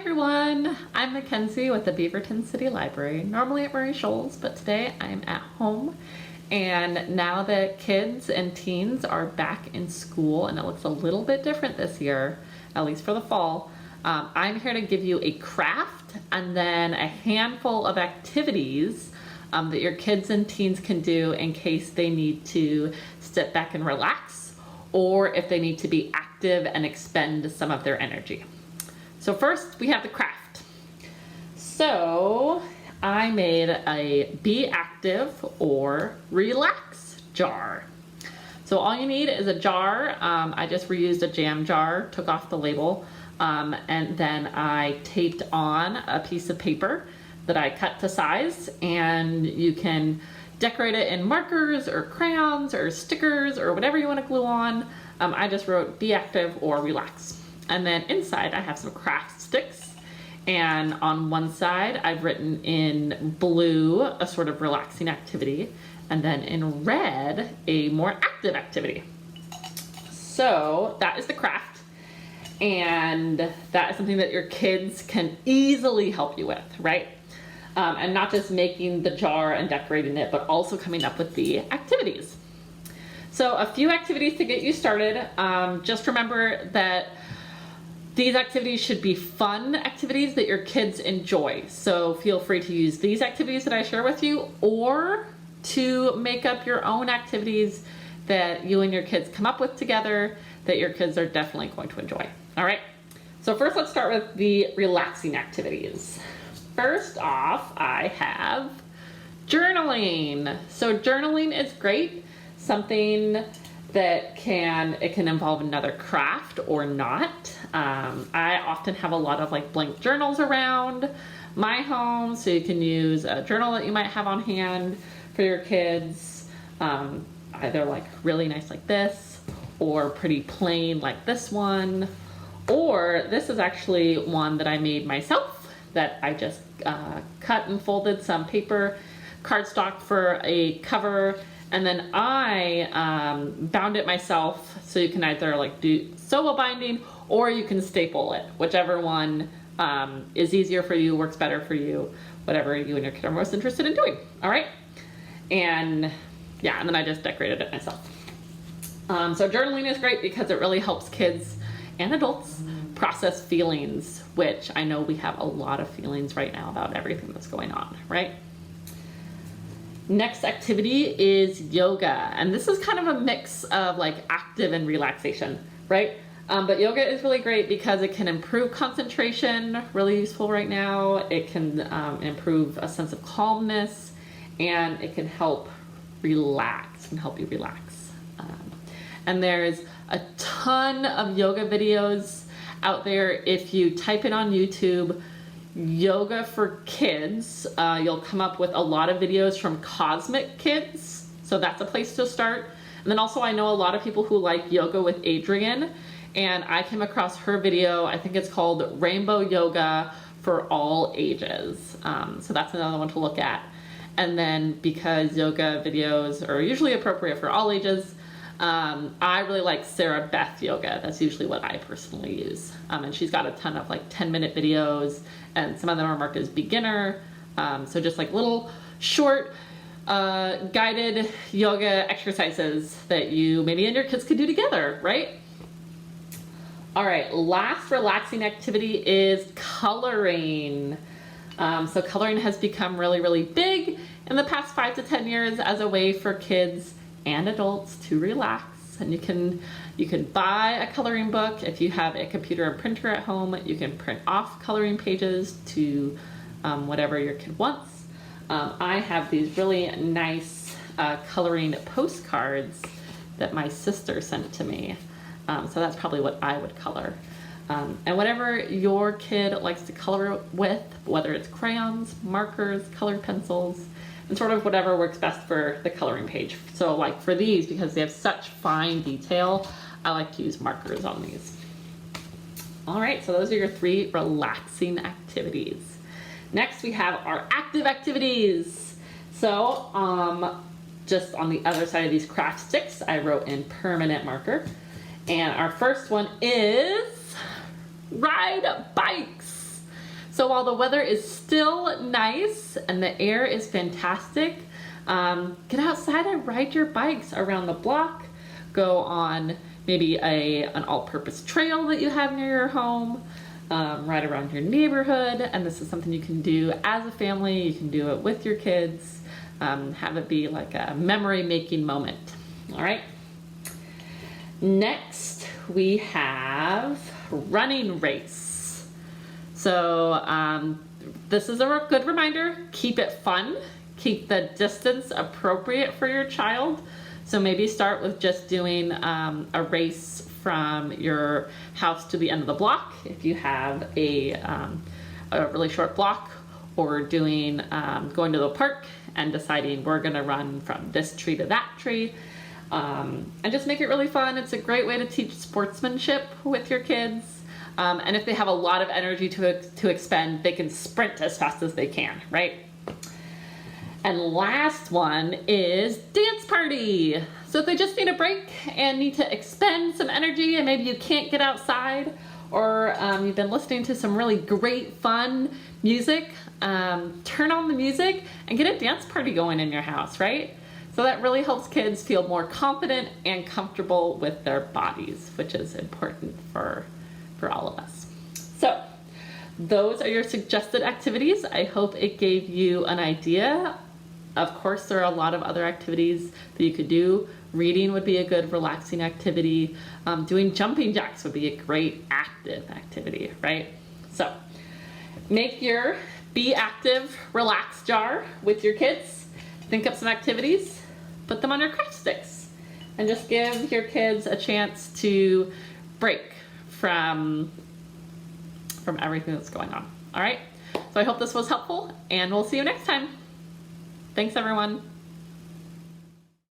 everyone, I'm Mackenzie with the Beaverton City Library, normally at Murray Shoals, but today I'm at home. And now that kids and teens are back in school, and it looks a little bit different this year, at least for the fall, I'm here to give you a craft and then a handful of activities that your kids and teens can do in case they need to sit back and relax, or if they need to be active and expend some of their energy. So first we have the craft. So I made a be active or relax jar. So all you need is a jar. I just reused a jam jar, took off the label, and then I taped on a piece of paper that I cut to size, and you can decorate it in markers or crayons or stickers or whatever you want to glue on. I just wrote be active or relax. And then inside I have some craft sticks, and on one side I've written in blue a sort of relaxing activity, and then in red a more active activity. So that is the craft, and that is something that your kids can easily help you with, right? And not just making the jar and decorating it, but also coming up with the activities. So a few activities to get you started. Just remember that these activities should be fun activities that your kids enjoy. So feel free to use these activities that I share with you, or to make up your own activities that you and your kids come up with together that your kids are definitely going to enjoy. All right, so first let's start with the relaxing activities. First off, I have journaling. So journaling is great, something that can involve another craft or not. I often have a lot of like blank journals around my home, so you can use a journal that you might have on hand for your kids, either like really nice like this, or pretty plain like this one, or this is actually one that I made myself that I just cut and folded some paper cardstock for a cover, and then I bound it myself, so you can either like do sewable binding or you can staple it, whichever one is easier for you, works better for you, whatever you and your kid are most interested in doing. All right, and yeah, and then I just decorated it myself. So journaling is great because it really helps kids and adults process feelings, which I know we have a lot of feelings right now about everything that's going on, right? Next activity is yoga, and this is kind of a mix of like active and relaxation, right? But yoga is really great because it can improve concentration, really useful right now. It can improve a sense of calmness, and it can help relax, can help you relax. And there's a ton of yoga videos out there. If you type it on YouTube, yoga for kids, you'll come up with a lot of videos from Cosmic Kids, so that's a place to start. And then also I know a lot of people who like yoga with Adriene, and I came across her video, I think it's called Rainbow Yoga for All Ages. So that's another one to look at. And then because yoga videos are usually appropriate for all ages, I really like Sarah Beth Yoga. That's usually what I personally use. And she's got a ton of like 10-minute videos, and some of them are marked as beginner. So just like little short guided yoga exercises that you maybe and your kids could do together, right? All right, last relaxing activity is coloring. So coloring has become really, really big in the past 5 to 10 years as a way for kids and adults to relax. And you can buy a coloring book. If you have a computer and printer at home, you can print off coloring pages to whatever your kid wants. I have these really nice coloring postcards that my sister sent to me. So that's probably what I would color. And whatever your kid likes to color with, whether it's crayons, markers, colored pencils, and sort of whatever works best for the coloring page. So like for these, because they have such fine detail, I like to use markers on these. All right, so those are your 3 relaxing activities. Next, we have our active activities. So just on the other side of these craft sticks, I wrote in permanent marker. And our first one is ride bikes. So while the weather is still nice and the air is fantastic, get outside and ride your bikes around the block. Go on maybe an all-purpose trail that you have near your home, ride around your neighborhood, and this is something you can do as a family. You can do it with your kids, have it be like a memory-making moment. All right. Next, we have running race. So this is a good reminder. Keep it fun. Keep the distance appropriate for your child. So maybe start with just doing a race from your house to the end of the block if you have a really short block, or doing going to the park and deciding we're going to run from this tree to that tree, and just make it really fun. It's a great way to teach sportsmanship with your kids, and if they have a lot of energy to expend, they can sprint as fast as they can, right? And last one is dance party. So if they just need a break and need to expend some energy, and maybe you can't get outside, or you've been listening to some really great fun music, turn on the music and get a dance party going in your house, right? So that really helps kids feel more confident and comfortable with their bodies, which is important for all of us. So those are your suggested activities. I hope it gave you an idea. Of course, there are a lot of other activities that you could do. Reading would be a good relaxing activity. Doing jumping jacks would be a great active activity, right? So make your Be Active Relax jar with your kids. Think up some activities, put them on your craft sticks, and just give your kids a chance to break from everything that's going on. All right? So I hope this was helpful, and we'll see you next time. Thanks, everyone.